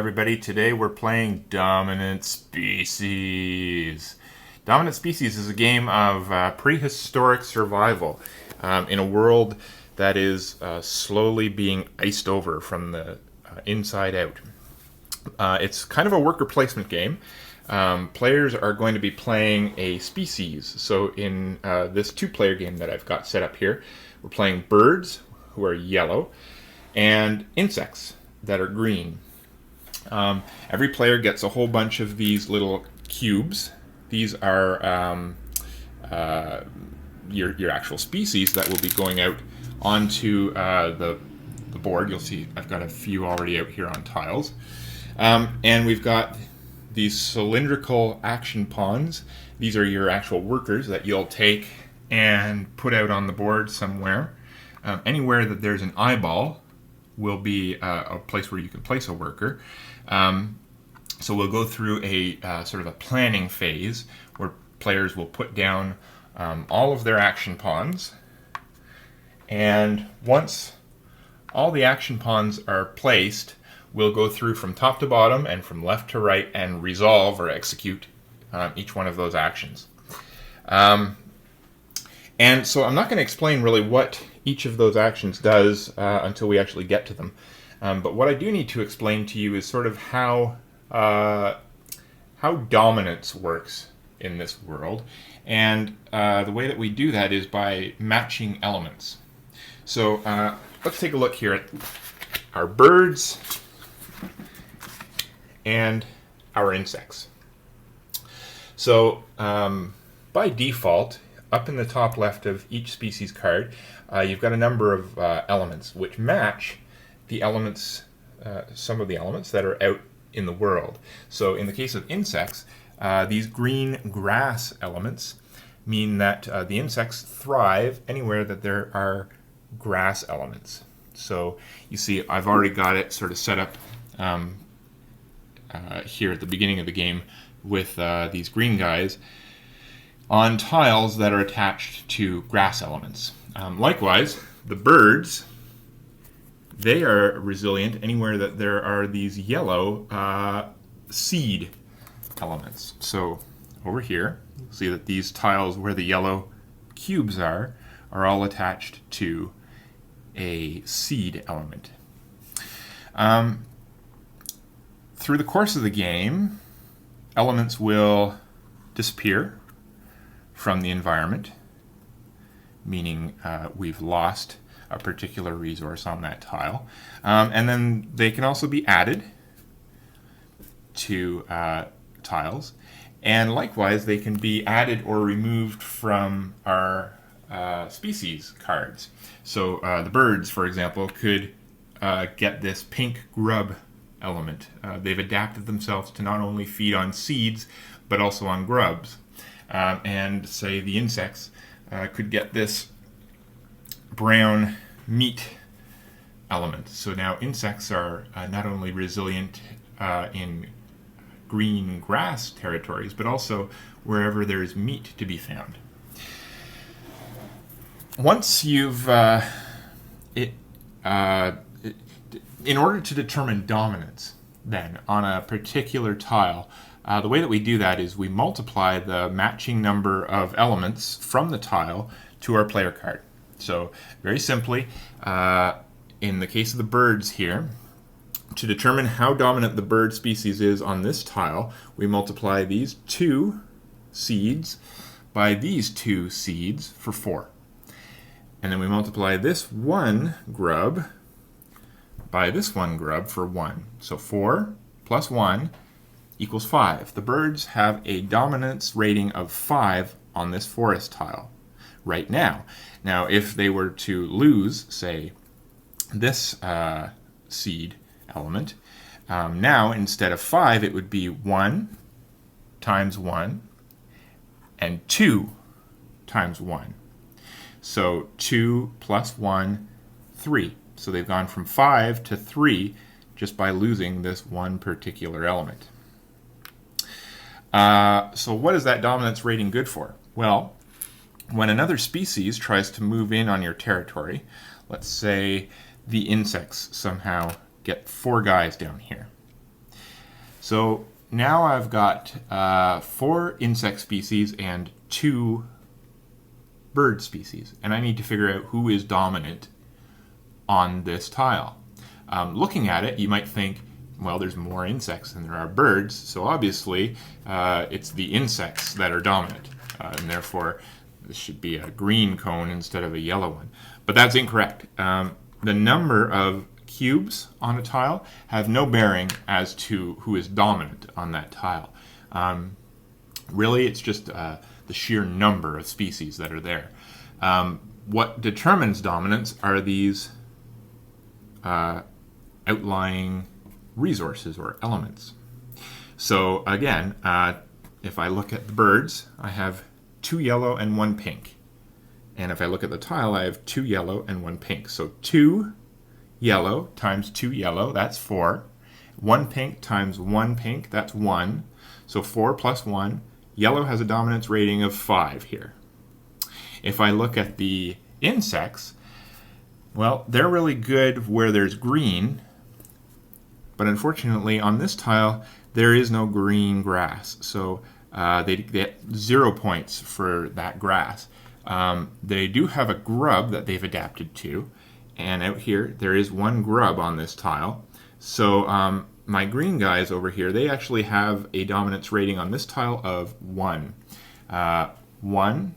everybody. Today we're playing Dominant Species. Dominant Species is a game of prehistoric survival in a world that is slowly being iced over from the inside out. It's kind of a worker placement game. Players are going to be playing a species. So in this two-player game that I've got set up here, we're playing birds, who are yellow, and insects that are green. Every player gets a whole bunch of these little cubes. These are your actual species that will be going out onto the board. You'll see I've got a few already out here on tiles. And we've got these cylindrical action pawns. These are your actual workers that you'll take and put out on the board somewhere. Anywhere that there's an eyeball will be a place where you can place a worker. So we'll go through a sort of a planning phase where players will put down all of their action pawns, and once all the action pawns are placed, we'll go through from top to bottom and from left to right and resolve or execute each one of those actions. And so I'm not going to explain really what each of those actions does until we actually get to them. But what I do need to explain to you is sort of how dominance works in this world. And the way that we do that is by matching elements. So let's take a look here at our birds and our insects. So by default, up in the top left of each species card, you've got a number of elements which match the elements, some of the elements that are out in the world. So in the case of insects, these green grass elements mean that the insects thrive anywhere that there are grass elements. So you see I've already got it sort of set up here at the beginning of the game with these green guys on tiles that are attached to grass elements. Likewise, the birds, they are resilient anywhere that there are these yellow seed elements. So over here, you'll see that these tiles where the yellow cubes are all attached to a seed element. Through the course of the game, elements will disappear from the environment, meaning we've lost a particular resource on that tile. And then they can also be added to tiles. And likewise, they can be added or removed from our species cards. So the birds, for example, could get this pink grub element. They've adapted themselves to not only feed on seeds, but also on grubs. And say the insects could get this brown meat element. So now insects are not only resilient in green grass territories, but also wherever there is meat to be found. Once you've in order to determine dominance then on a particular tile, the way that we do that is we multiply the matching number of elements from the tile to our player card. So very simply, in the case of the birds here, to determine how dominant the bird species is on this tile, we multiply these two seeds by these two seeds for 4. And then we multiply this one grub by this one grub for 1. So 4 plus 1 equals 5. The birds have a dominance rating of 5 on this forest tile right now. Now, if they were to lose, say, this seed element, now instead of 5, it would be 1 times 1 and 2 times 1. So 2 plus 1, 3. So they've gone from 5 to 3 just by losing this one particular element. So what is that dominance rating good for? Well, when another species tries to move in on your territory, let's say the insects somehow get 4 guys down here. So now I've got 4 insect species and 2 bird species, and I need to figure out who is dominant on this tile. Looking at it, you might think, well, there's more insects than there are birds, so obviously it's the insects that are dominant, and therefore this should be a green cone instead of a yellow one. But that's incorrect. The number of cubes on a tile have no bearing as to who is dominant on that tile. Really, it's just the sheer number of species that are there. What determines dominance are these outlying resources or elements. So again, if I look at the birds, I have 2 yellow and 1 pink. And if I look at the tile, I have 2 yellow and 1 pink. So 2 yellow times 2 yellow, that's 4. 1 pink times 1 pink, that's 1. So 4 plus 1. Yellow has a dominance rating of 5 here. If I look at the insects, well, they're really good where there's green, but unfortunately on this tile there is no green grass, so they get 0 points for that grass. They do have a grub that they've adapted to, and out here there is 1 grub on this tile. So my green guys over here, they actually have a dominance rating on this tile of 1. 1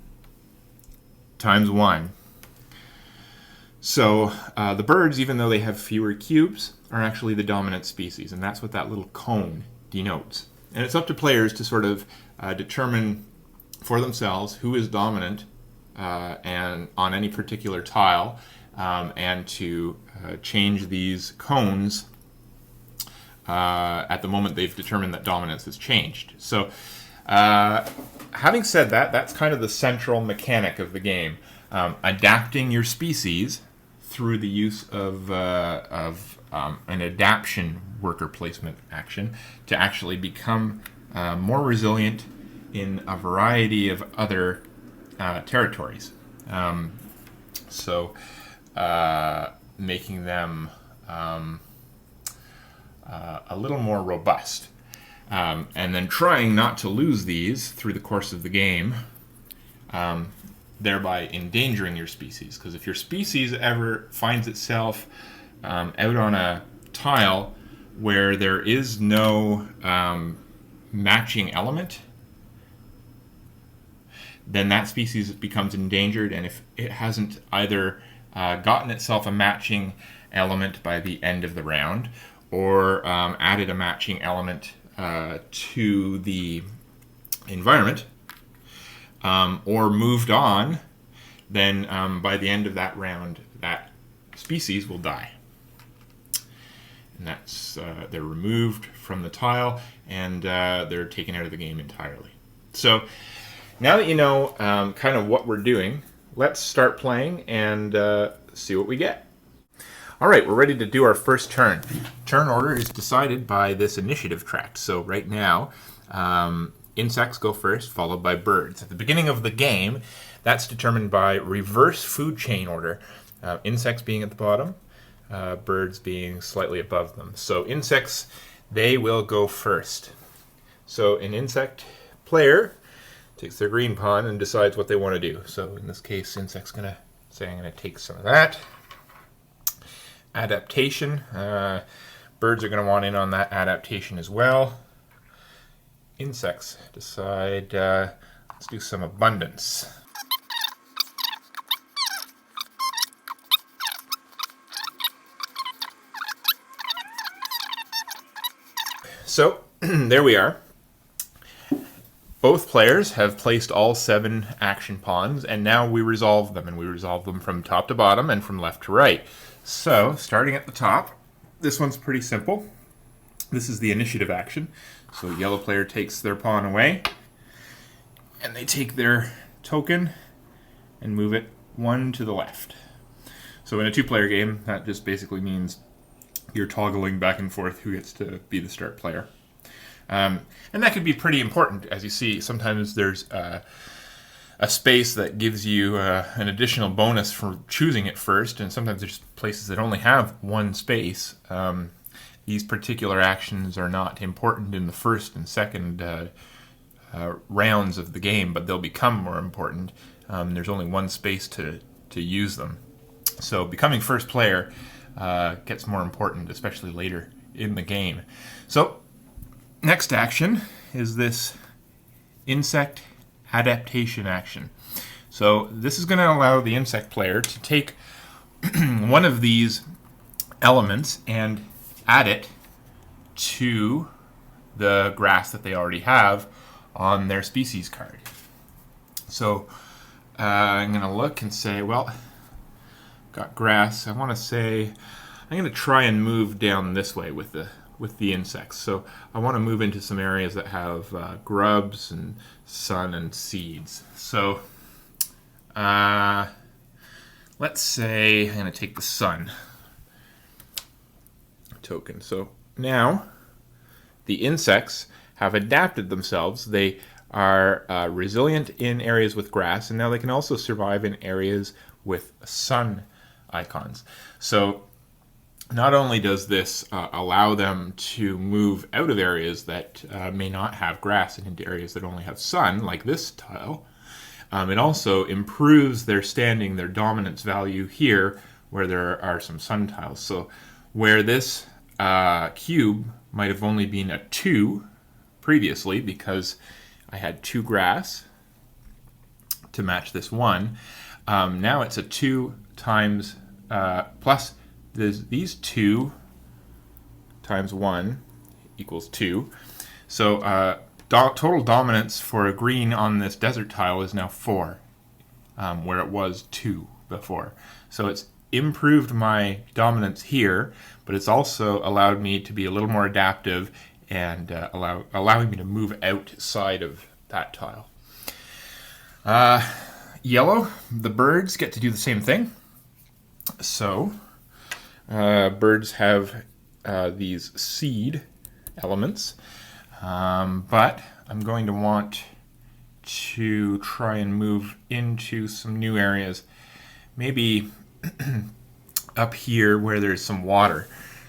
times 1. So the birds, even though they have fewer cubes, are actually the dominant species, and that's what that little cone denotes. And it's up to players to sort of determine for themselves who is dominant and on any particular tile, and to change these cones at the moment they've determined that dominance has changed. So having said that, that's kind of the central mechanic of the game. Adapting your species through the use of an adaptation worker placement action to actually become more resilient in a variety of other territories. So making them a little more robust. And then trying not to lose these through the course of the game, thereby endangering your species. Because if your species ever finds itself out on a tile where there is no matching element, then that species becomes endangered, and if it hasn't either gotten itself a matching element by the end of the round, or added a matching element to the environment, or moved on, then by the end of that round, that species will die. And that's they're removed from the tile, and they're taken out of the game entirely. So now that you know kind of what we're doing, let's start playing and see what we get. All right, we're ready to do our first turn. Turn order is decided by this initiative tract. So right now, insects go first, followed by birds. At the beginning of the game, that's determined by reverse food chain order. Insects being at the bottom, birds being slightly above them. So insects, they will go first. So an insect player takes their green pawn and decides what they want to do. So in this case, insect's going to say, I'm going to take some of that. Adaptation. Birds are going to want in on that adaptation as well. Insects decide, let's do some abundance. So, there we are. Both players have placed all 7 action pawns, and now we resolve them, and we resolve them from top to bottom and from left to right. So, starting at the top, this one's pretty simple. This is the initiative action. So, the yellow player takes their pawn away, and they take their token and move it 1 to the left. So, in a 2-player game, that just basically means you're toggling back and forth who gets to be the start player. And that could be pretty important. As you see, sometimes there's a space that gives you an additional bonus for choosing it first, and sometimes there's places that only have 1 space. these particular actions are not important in the first and second rounds of the game, but they'll become more important. There's only one space to use them. So becoming first player gets more important, especially later in the game. So next action is this insect adaptation action. So this is going to allow the insect player to take one of these elements and add it to the grass that they already have on their species card. So I'm going to look and say, well, got grass. I want to say I'm going to try and move down this way with the insects. So I want to move into some areas that have grubs and sun and seeds. So let's say I'm going to take the sun token. So now the insects have adapted themselves. They are resilient in areas with grass, and now they can also survive in areas with sun icons. So not only does this allow them to move out of areas that may not have grass and into areas that only have sun, like this tile, it also improves their standing, their dominance value here, where there are some sun tiles. So where this cube might have only been a 2 previously, because I had 2 grass to match this 1, now it's a 2 times plus these 2 times 1 equals 2. So total dominance for a green on this desert tile is now 4, where it was 2 before. So it's improved my dominance here, but it's also allowed me to be a little more adaptive and allowing me to move outside of that tile. Yellow, the birds get to do the same thing. So birds have these seed elements, but I'm going to want to try and move into some new areas, maybe up here where there's some water.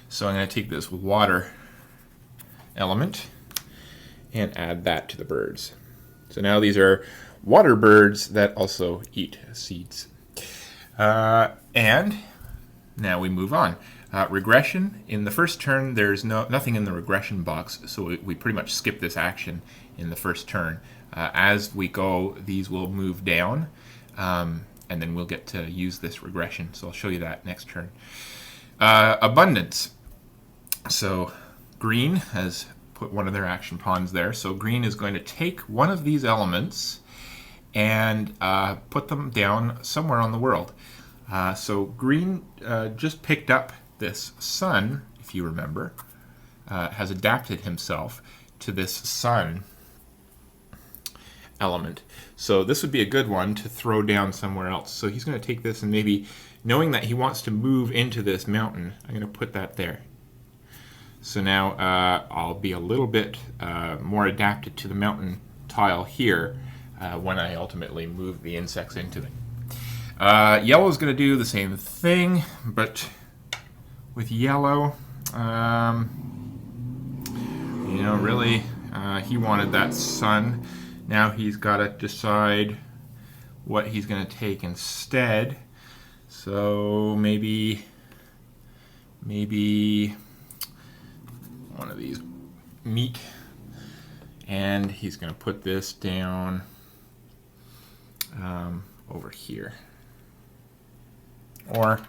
So I'm going to take this water element and add that to the birds. So now these are water birds that also eat seeds. And now we move on. Regression, in the first turn there's nothing in the regression box, so we pretty much skip this action in the first turn. As we go, these will move down, and then we'll get to use this regression, so I'll show you that next turn. Abundance. So green has put one of their action pawns there, so green is going to take one of these elements and put them down somewhere on the world. So green just picked up this sun, if you remember, has adapted himself to this sun element. So this would be a good one to throw down somewhere else. So he's going to take this and maybe, knowing that he wants to move into this mountain, I'm going to put that there. So now I'll be a little bit more adapted to the mountain tile here when I ultimately move the insects into it. Yellow is going to do the same thing, but with yellow, really, he wanted that sun. Now he's got to decide what he's going to take instead. So maybe one of these meat, and he's going to put this down over here. Or,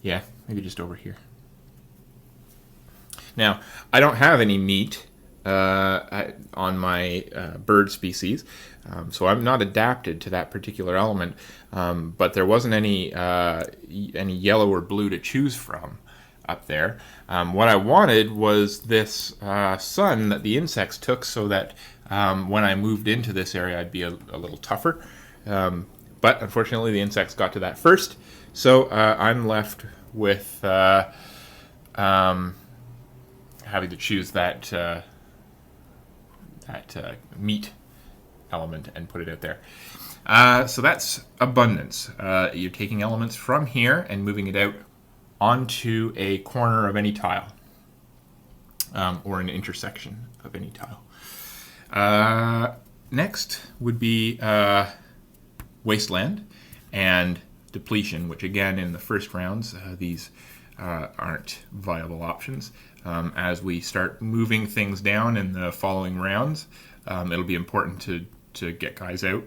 yeah, maybe just over here. Now, I don't have any meat on my bird species, so I'm not adapted to that particular element, but there wasn't any yellow or blue to choose from up there. What I wanted was this sun that the insects took, so that when I moved into this area I'd be a little tougher, but unfortunately the insects got to that first, so I'm left with having to choose that meat element and put it out there. So that's abundance. You're taking elements from here and moving it out onto a corner of any tile, or an intersection of any tile. Next would be wasteland and depletion, which again in the first rounds, these aren't viable options. As we start moving things down in the following rounds, it'll be important to get guys out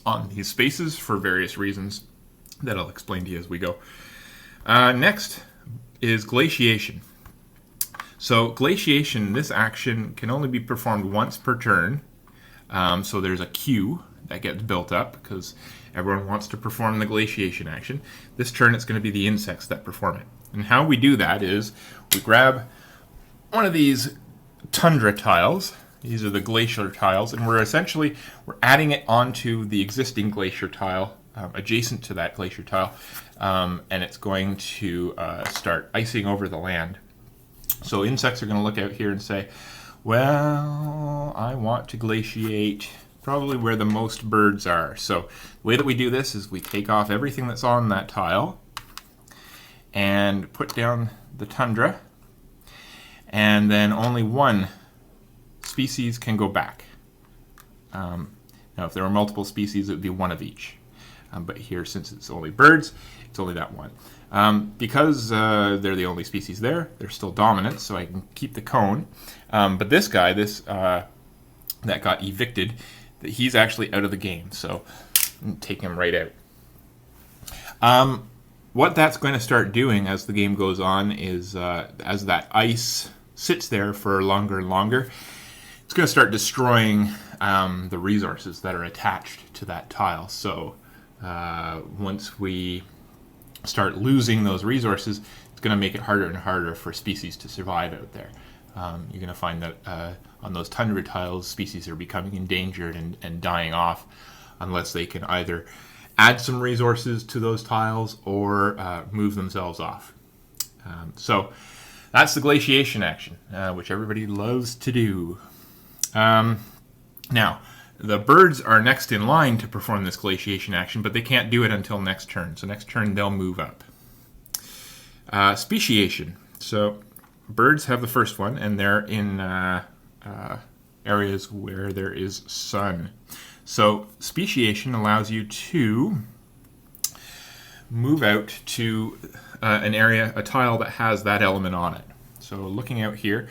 on these spaces for various reasons that I'll explain to you as we go. Next is glaciation. So glaciation, this action can only be performed once per turn. So there's a queue that gets built up because everyone wants to perform the glaciation action. This turn it's going to be the insects that perform it. And how we do that is we grab one of these tundra tiles. These are the glacier tiles, and we're adding it onto the existing glacier tile, adjacent to that glacier tile, and it's going to start icing over the land. So insects are going to look out here and say, well, I want to glaciate probably where the most birds are. So the way that we do this is we take off everything that's on that tile and put down the tundra, and then only one species can go back. Now, if there were multiple species, it would be one of each. But here, since it's only birds, it's only that one. Because they're the only species there, they're still dominant, so I can keep the cone. But this guy, that got evicted, he's actually out of the game, so take him right out. What that's going to start doing as the game goes on is, as that ice sits there for longer and longer, it's going to start destroying the resources that are attached to that tile. So once we start losing those resources, it's going to make it harder and harder for species to survive out there. You're going to find that on those tundra tiles, species are becoming endangered and dying off unless they can either add some resources to those tiles or move themselves off. So that's the glaciation action, which everybody loves to do. Now, the birds are next in line to perform this glaciation action, but they can't do it until next turn. So next turn, they'll move up. Speciation. So birds have the first one, and they're in areas where there is sun. So speciation allows you to move out to an area, a tile that has that element on it. So looking out here,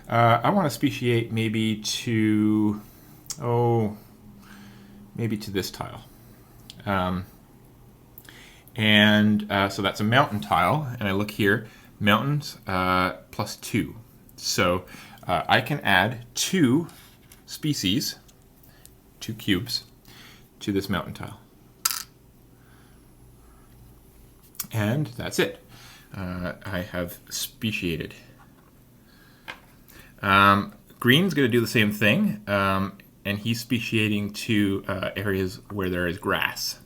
I want to speciate maybe to this tile. So that's a mountain tile, and I look here, mountains +2. So I can add 2 species, 2 cubes, to this mountain tile. And that's it. I have speciated. Green's going to do the same thing, and he's speciating to areas where there is grass.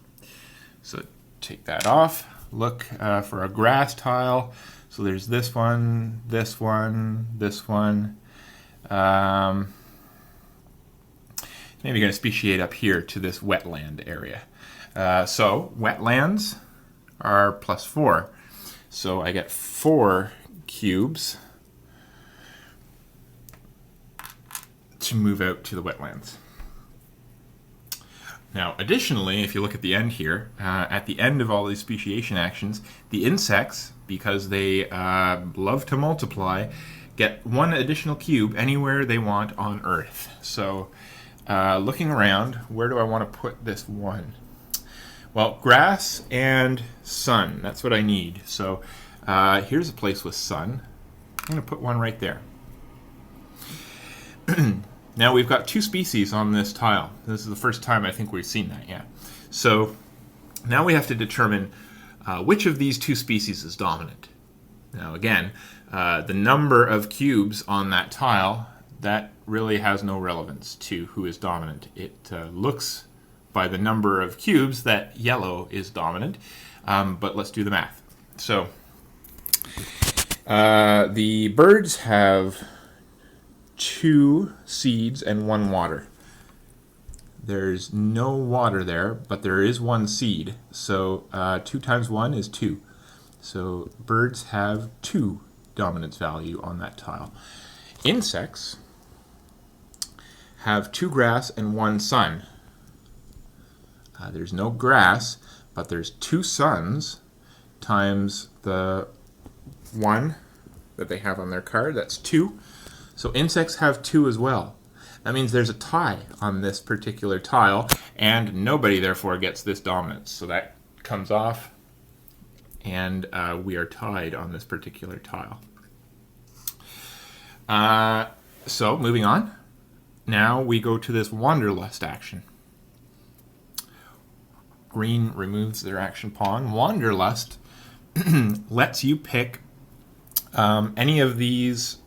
So take that off, look for a grass tile. So there's this one, this one, this one. Maybe going to speciate up here to this wetland area. So wetlands are +4. So I get 4 cubes to move out to the wetlands. Now, additionally, if you look at the end here, at the end of all these speciation actions, the insects, because they love to multiply, get 1 additional cube anywhere they want on Earth. So, looking around, where do I want to put this one? Well, grass and sun, that's what I need. So, here's a place with sun. I'm going to put one right there. Now we've got 2 species on this tile. This is the first time I think we've seen that yet. So now we have to determine which of these 2 species is dominant. Now again, the number of cubes on that tile, that really has no relevance to who is dominant. It looks by the number of cubes that yellow is dominant, but let's do the math. So the birds have 2 seeds and 1 water. There's no water there, but there is one seed. So 2 times 1 is 2. So birds have 2 dominance value on that tile. Insects have 2 grass and 1 sun. There's no grass, but there's 2 suns times the 1 that they have on their card. That's 2. So insects have 2 as well. That means there's a tie on this particular tile, and nobody therefore gets this dominance. So that comes off, and we are tied on this particular tile. So moving on, now we go to this Wanderlust action. Green removes their action pawn. Wanderlust lets you pick any of these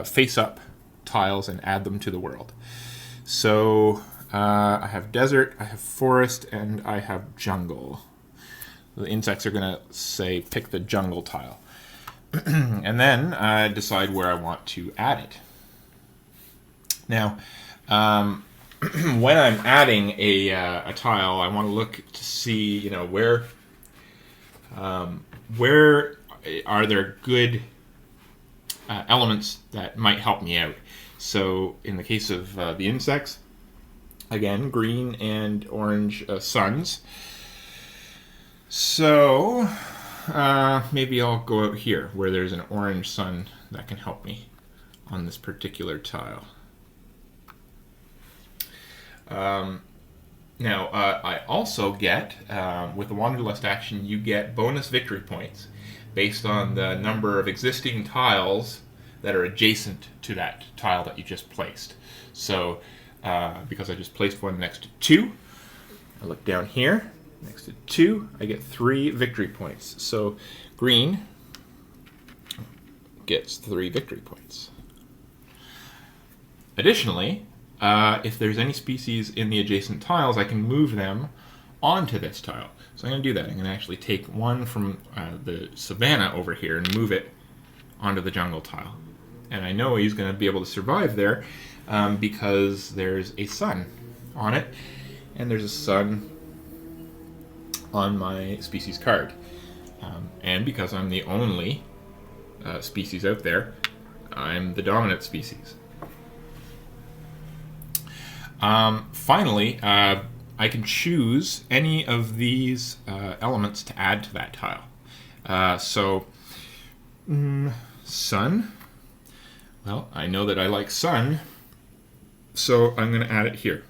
face-up tiles and add them to the world. So I have desert, I have forest, and I have jungle. The insects are going to say pick the jungle tile. And then I decide where I want to add it. Now, when I'm adding a tile, I want to look to see, you know, where are there good elements that might help me out. So in the case of the insects, again, green and orange suns. So maybe I'll go out here where there's an orange sun that can help me on this particular tile. Now, I also get, with the Wanderlust action, you get bonus victory points based on the number of existing tiles that are adjacent to that tile that you just placed. So, because I just placed one next to 2, I look down here, next to 2, I get 3 victory points. So, green gets 3 victory points. Additionally, if there's any species in the adjacent tiles, I can move them onto this tile. So I'm going to do that. I'm going to actually take one from the savanna over here and move it onto the jungle tile. And I know he's going to be able to survive there because there's a sun on it, and there's a sun on my species card. And because I'm the only species out there, I'm the dominant species. Finally, I can choose any of these elements to add to that tile. Sun. Well, I know that I like sun, so I'm going to add it here.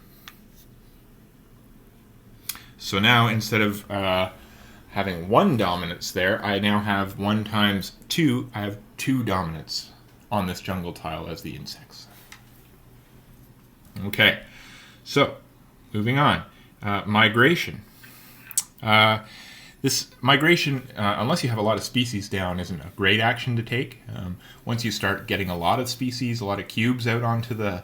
So now, instead of having 1 dominance there, I now have 1 times 2. I have 2 dominance on this jungle tile as the insects. Okay. So, moving on, migration. This migration, unless you have a lot of species down, isn't a great action to take. Once you start getting a lot of species, a lot of cubes out onto the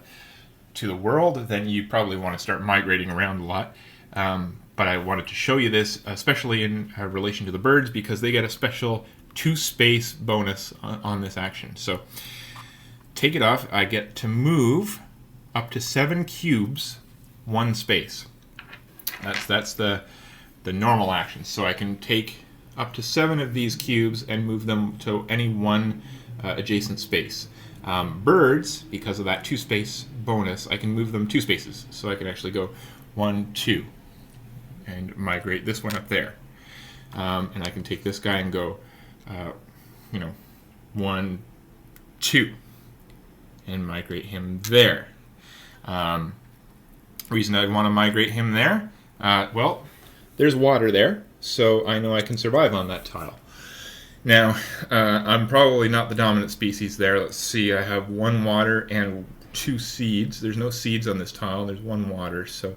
world, then you probably want to start migrating around a lot. But I wanted to show you this, especially in relation to the birds, because they get a special 2-space bonus on this action. So, take it off. I get to move up to 7 cubes 1 space. That's the normal action. So I can take up to 7 of these cubes and move them to any one adjacent space. Birds, because of that 2-space bonus, I can move them 2 spaces. So I can actually go 1, 2, and migrate this one up there. And I can take this guy and go, 1, 2, and migrate him there. Reason I want to migrate him there, well, there's water there, so I know I can survive on that tile. Now, I'm probably not the dominant species there. Let's see, I have 1 water and 2 seeds. There's no seeds on this tile, there's 1 water, so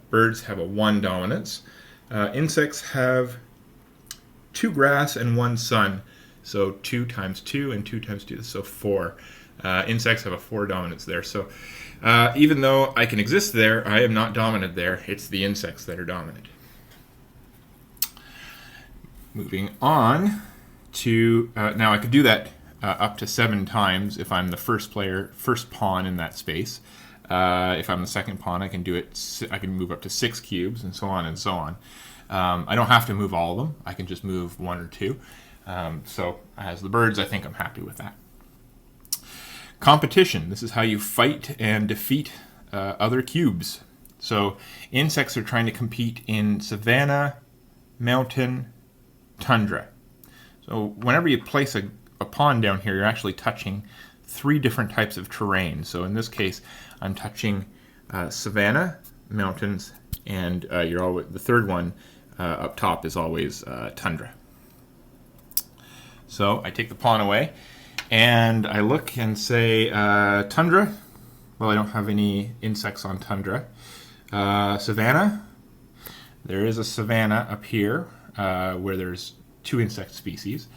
birds have a 1 dominance. Insects have 2 grass and 1 sun, so 2 times 2 and 2 times 2, so 4. Insects have a 4 dominance there, so even though I can exist there, I am not dominant there. It's the insects that are dominant. Moving on to, now I could do that up to 7 times if I'm the first player, first pawn in that space. If I'm the second pawn, I can do it. I can move up to 6 cubes, and so on and so on. I don't have to move all of them. I can just move 1 or 2. So as the birds, I think I'm happy with that. Competition. This is how you fight and defeat other cubes. So insects are trying to compete in savanna, mountain, tundra. So whenever you place a pawn down here, you're actually touching 3 different types of terrain. So in this case, I'm touching savanna, mountains, and the third one up top is always tundra. So I take the pawn away, and I look and say tundra. Well, I don't have any insects on tundra. Savanna. There is a savanna up here where there's 2 insect species.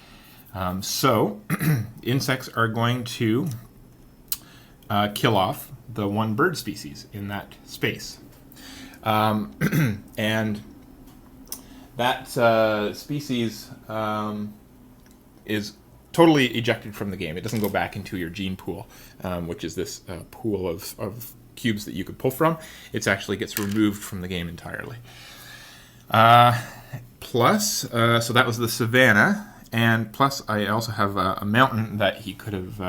So insects are going to kill off the 1 bird species in that space. And that species is totally ejected from the game. It doesn't go back into your gene pool, which is this pool of cubes that you could pull from. It actually gets removed from the game entirely. Plus, so that was the savanna. And plus, I also have a mountain that he could have,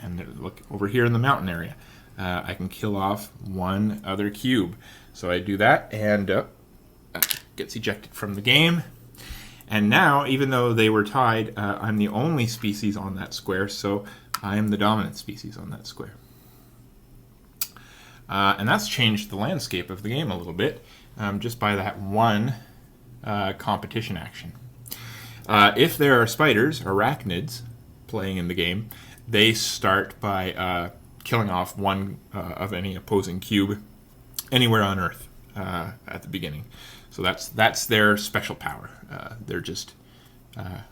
and look over here in the mountain area, I can kill off 1 other cube. So I do that, and gets ejected from the game. And now, even though they were tied, I'm the only species on that square, so I am the dominant species on that square. And that's changed the landscape of the game a little bit, just by that 1 competition action. If there are spiders, arachnids, playing in the game, they start by killing off 1 of any opposing cube anywhere on Earth at the beginning. So that's their special power. They're just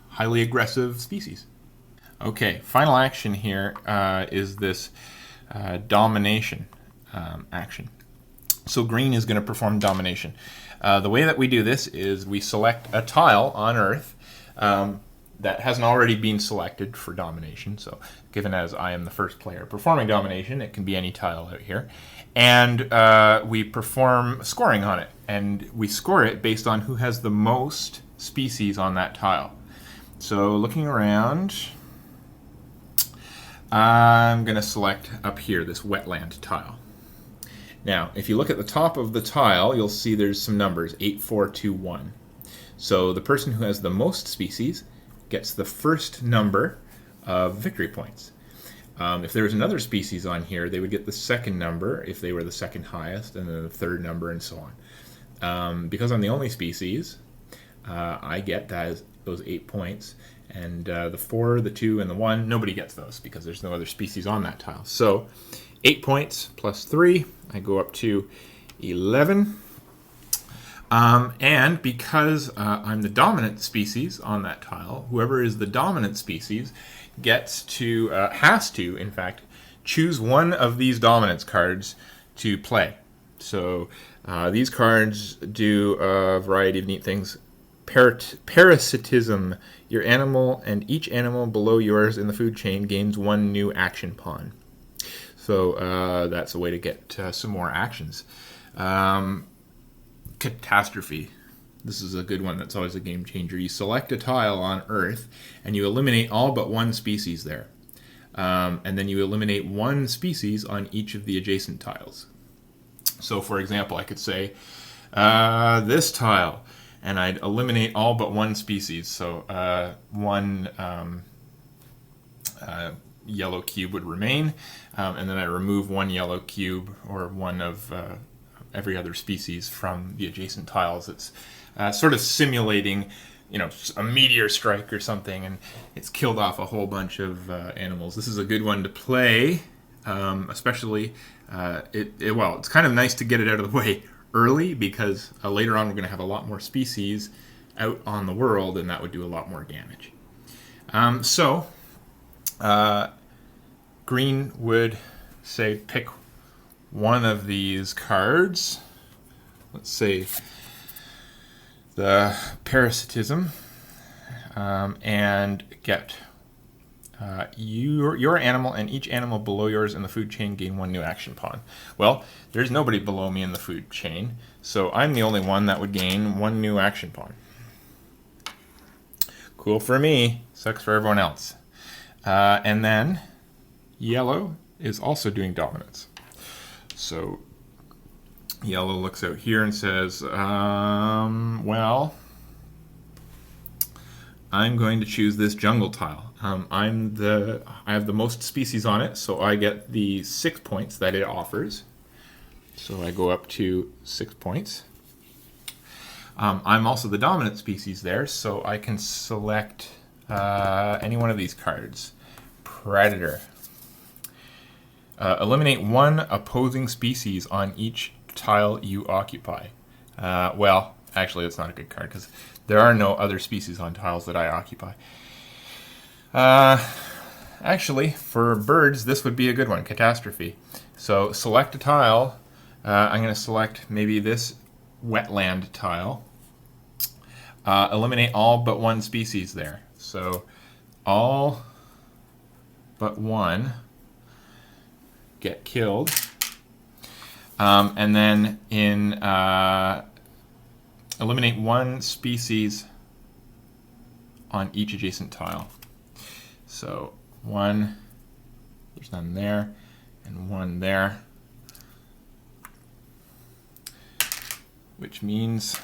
highly aggressive species. Okay, final action here is this domination action. So green is going to perform domination. The way that we do this is we select a tile on Earth that hasn't already been selected for domination. So given as I am the first player performing domination, it can be any tile out here. And we perform scoring on it. And we score it based on who has the most species on that tile. So looking around, I'm going to select up here this wetland tile. Now, if you look at the top of the tile, you'll see there's some numbers, 8, 4, 2, 1. So the person who has the most species gets the first number of victory points. If there was another species on here, they would get the second number if they were the second highest, and then the third number, and so on. Because I'm the only species, I get those 8 points, and the 4, the 2, and the 1, nobody gets those because there's no other species on that tile. So 8 points plus 3, I go up to 11. And because I'm the dominant species on that tile, whoever is the dominant species has to, in fact, choose one of these dominance cards to play. So these cards do a variety of neat things. Parasitism. Your animal and each animal below yours in the food chain gains 1 new action pawn. So that's a way to get some more actions. Catastrophe. This is a good one that's always a game changer. You select a tile on Earth and you eliminate all but 1 species there. And then you eliminate 1 species on each of the adjacent tiles. So for example, I could say this tile, and I'd eliminate all but 1 species. So 1 yellow cube would remain, and then I remove 1 yellow cube or 1 of every other species from the adjacent tiles. It's sort of simulating, a meteor strike or something, and it's killed off a whole bunch of animals. This is a good one to play, especially, it's kind of nice to get it out of the way early because later on we're going to have a lot more species out on the world, and that would do a lot more damage. Green would say pick one of these cards. Let's say the parasitism, and get your animal and each animal below yours in the food chain gain 1 new action pawn. Well, there's nobody below me in the food chain, so I'm the only one that would gain 1 new action pawn. Cool for me, sucks for everyone else. And then yellow is also doing dominance. So yellow looks out here and says, well, I'm going to choose this jungle tile. I have the most species on it, so I get the 6 points that it offers. So I go up to 6 points. I'm also the dominant species there, so I can select any one of these cards. Predator. Eliminate 1 opposing species on each tile you occupy. Well, actually, that's not a good card because there are no other species on tiles that I occupy. Actually, for birds, this would be a good one, Catastrophe. So select a tile. I'm going to select maybe this wetland tile. Eliminate all but 1 species there. So all but 1 get killed. And then in eliminate 1 species on each adjacent tile. So 1, there's none there, and 1 there. Which means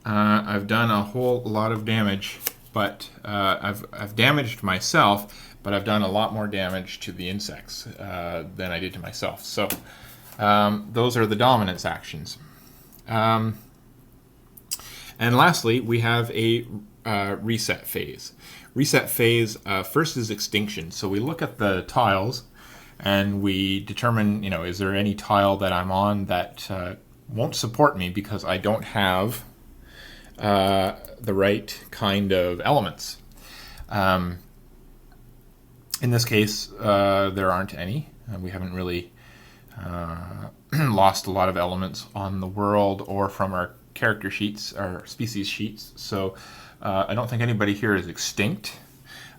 I've done a whole lot of damage, but I've damaged myself, but I've done a lot more damage to the insects than I did to myself. So those are the dominance actions. And lastly, we have a reset phase. Reset phase first is extinction. So we look at the tiles and we determine, is there any tile that I'm on that won't support me because I don't have the right kind of elements. In this case, there aren't any. We haven't really lost a lot of elements on the world or from our character sheets, our species sheets. So I don't think anybody here is extinct.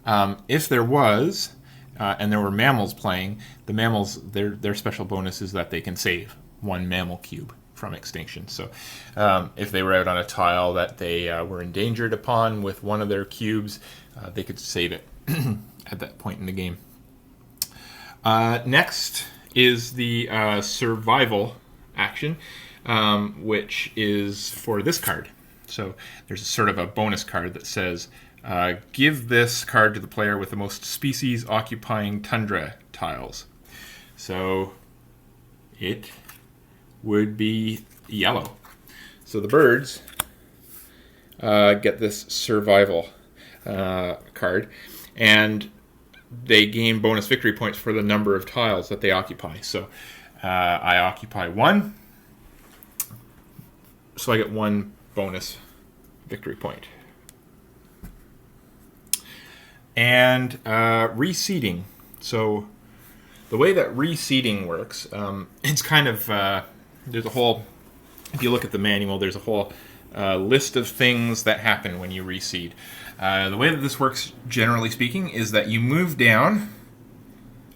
If there was, and there were mammals playing, the mammals, their special bonus is that they can save 1 mammal cube from extinction. So if they were out on a tile that they were endangered upon with 1 of their cubes, they could save it at that point in the game. Next is the survival action, which is for this card. So there's sort of a bonus card that says, give this card to the player with the most species occupying tundra tiles. So it would be yellow. So the birds get this survival card, and they gain bonus victory points for the number of tiles that they occupy. So I occupy 1, so I get 1 bonus victory point. And reseeding. So the way that reseeding works, it's kind of, there's a whole, if you look at the manual, there's a whole list of things that happen when you reseed. The way that this works, generally speaking, is that you move down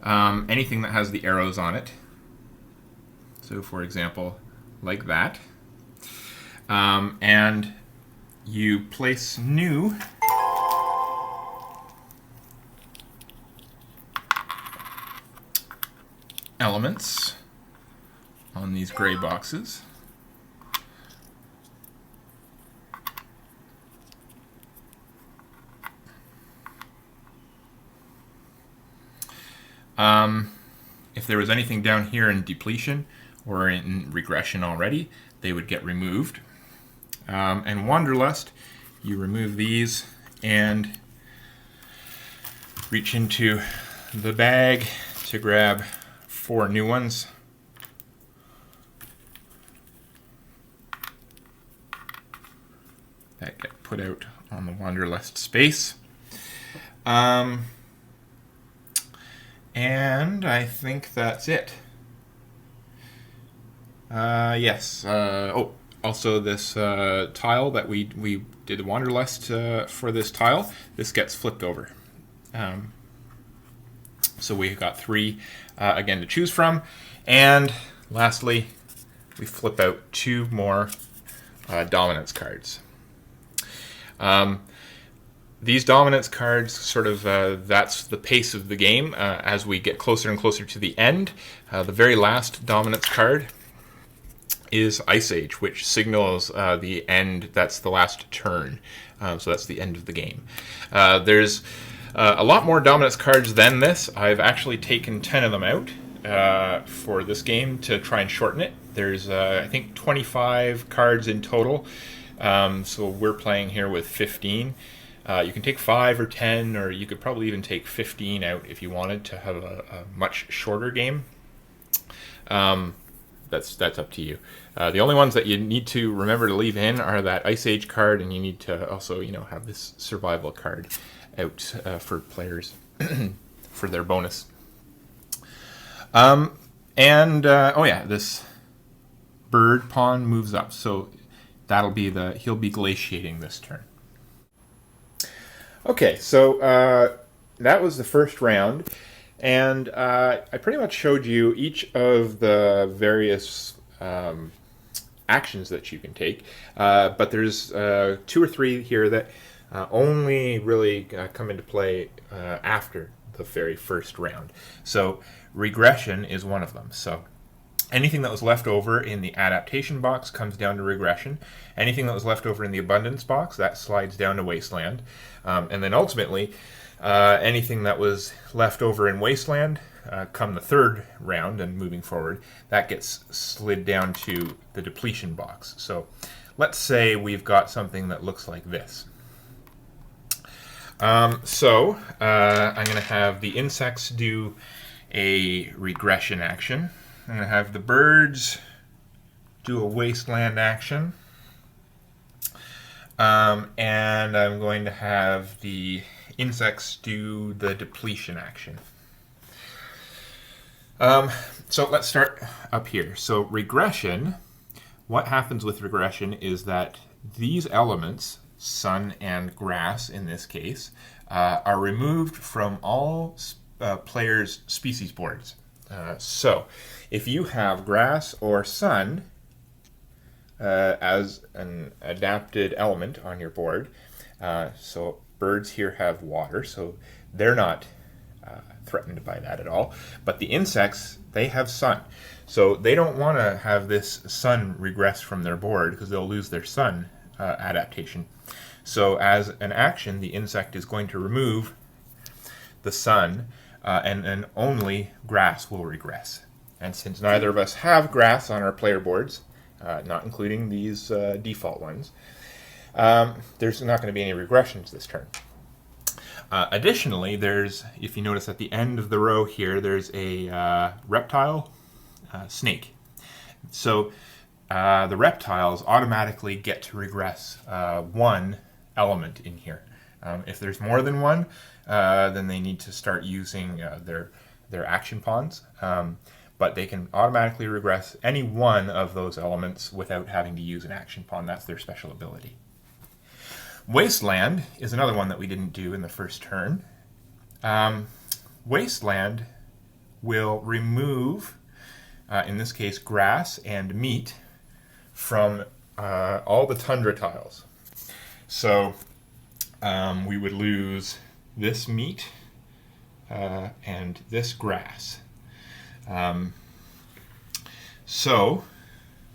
anything that has the arrows on it. So, for example, like that. And you place new elements on these gray boxes. If there was anything down here in depletion or in regression already, they would get removed. And Wanderlust, you remove these and reach into the bag to grab 4 new ones. That get put out on the Wanderlust space. And I think that's it. Yes. Also, this tile that we did the Wanderlust for this tile, this gets flipped over. So we've got 3 again to choose from. And lastly, we flip out 2 more dominance cards. These dominance cards sort of, that's the pace of the game as we get closer and closer to the end. The very last dominance card is Ice Age, which signals the end. That's the last turn. So that's the end of the game. There's a lot more dominance cards than this. I've actually taken 10 of them out for this game to try and shorten it. There's, I think, 25 cards in total. So we're playing here with 15. You can take 5 or 10, or you could probably even take 15 out if you wanted to have a much shorter game. That's up to you. The only ones that you need to remember to leave in are that Ice Age card, and you need to also, have this survival card out for players for their bonus. Oh yeah, this bird pawn moves up, so he'll be glaciating this turn. Okay, so that was the first round, and I pretty much showed you each of the various actions that you can take, but there's 2 or 3 here that only really come into play after the very first round. So regression is one of them. So anything that was left over in the adaptation box comes down to regression. Anything that was left over in the abundance box, that slides down to wasteland. And then ultimately, anything that was left over in wasteland, come the third round and moving forward, that gets slid down to the depletion box. So let's say we've got something that looks like this. I'm going to have the insects do a regression action. I'm going to have the birds do a wasteland action. And I'm going to have the insects do the depletion action. So let's start up here. So regression, what happens with regression is that these elements, sun and grass in this case, are removed from all players' species boards. So if you have grass or sun as an adapted element on your board, so birds here have water, so they're not threatened by that at all. But the insects, they have sun. So they don't want to have this sun regress from their board because they'll lose their sun adaptation. So as an action, the insect is going to remove the sun, and only grass will regress. And since neither of us have grass on our player boards, not including these default ones, there's not going to be any regressions this turn. Additionally, if you notice at the end of the row here, there's a reptile snake. So the reptiles automatically get to regress one element in here. If there's more than one, then they need to start using their action pawns. But they can automatically regress any one of those elements without having to use an action pawn. That's their special ability. Wasteland is another one that we didn't do in the first turn. Wasteland will remove, in this case, grass and meat from all the tundra tiles. So we would lose this meat and this grass. So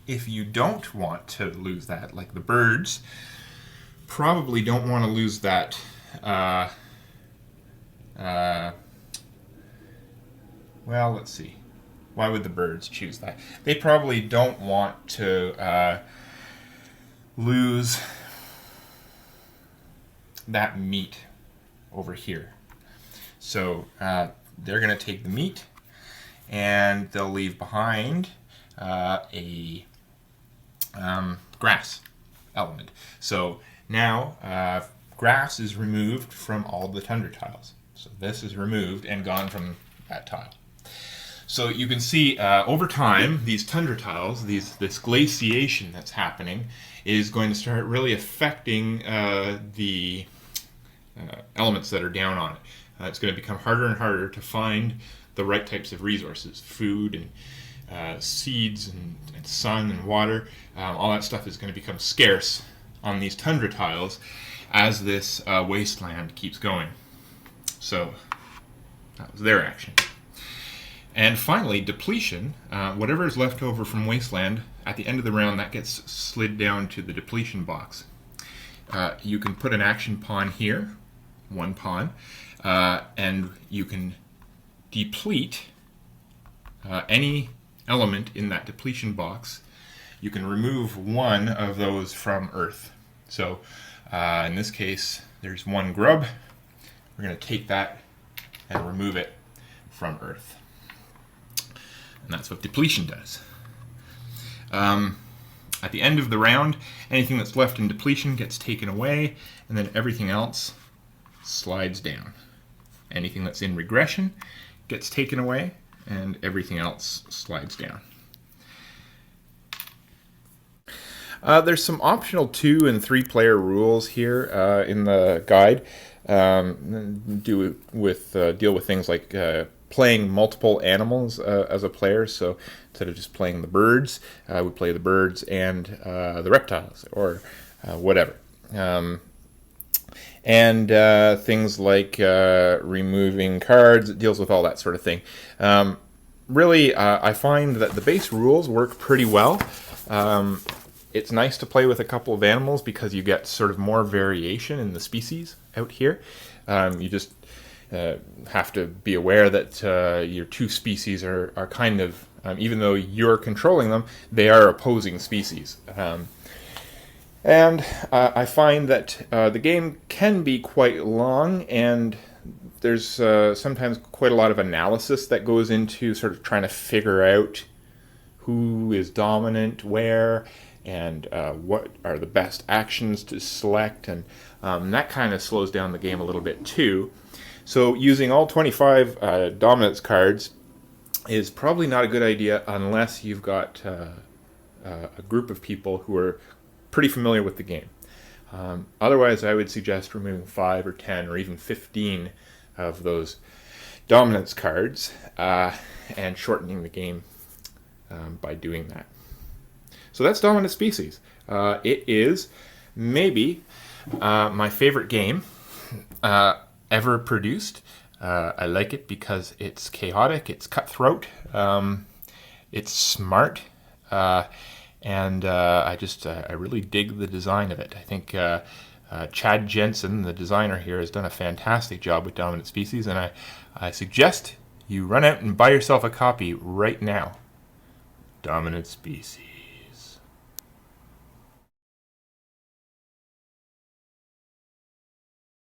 if you don't want to lose that, like the birds probably don't want to lose that well, let's see. Why would the birds choose that? They probably don't want to lose that meat over here. So they're going to take the meat and they'll leave behind a grass element. So now grass is removed from all the tundra tiles. So this is removed and gone from that tile. So you can see over time, these tundra tiles, this glaciation that's happening, is going to start really affecting the elements that are down on it. It's going to become harder and harder to find the right types of resources, food and seeds and sun and water. All that stuff is going to become scarce on these tundra tiles as this wasteland keeps going. So that was their action. And finally, depletion. Whatever is left over from wasteland, at the end of the round, that gets slid down to the depletion box. You can put an action pawn here, one pawn, and you can deplete any element in that depletion box. You can remove one of those from Earth. So in this case, there's one grub. We're going to take that and remove it from Earth. And that's what depletion does. At the end of the round, anything that's left in depletion gets taken away, and then everything else slides down. Anything that's in regression gets taken away, and everything else slides down. There's some optional 2 and 3 player rules here in the guide. Deal with things like playing multiple animals as a player. So instead of just playing the birds, we play the birds and the reptiles, or whatever. And things like removing cards. It deals with all that sort of thing. Really, I find that the base rules work pretty well. It's nice to play with a couple of animals because you get sort of more variation in the species out here. You just have to be aware that your 2 species are kind of, even though you're controlling them, they are opposing species. And I find that the game can be quite long, and there's sometimes quite a lot of analysis that goes into sort of trying to figure out who is dominant where, and what are the best actions to select, and that kind of slows down the game a little bit too. So using all 25 dominance cards is probably not a good idea unless you've got a group of people who are pretty familiar with the game. Otherwise, I would suggest removing 5 or 10 or even 15 of those dominance cards and shortening the game by doing that. So that's Dominant Species. It is maybe my favorite game ever produced. I like it because it's chaotic, it's cutthroat, it's smart, and I really dig the design of it. I think Chad Jensen, the designer here, has done a fantastic job with Dominant Species, and I suggest you run out and buy yourself a copy right now. Dominant Species.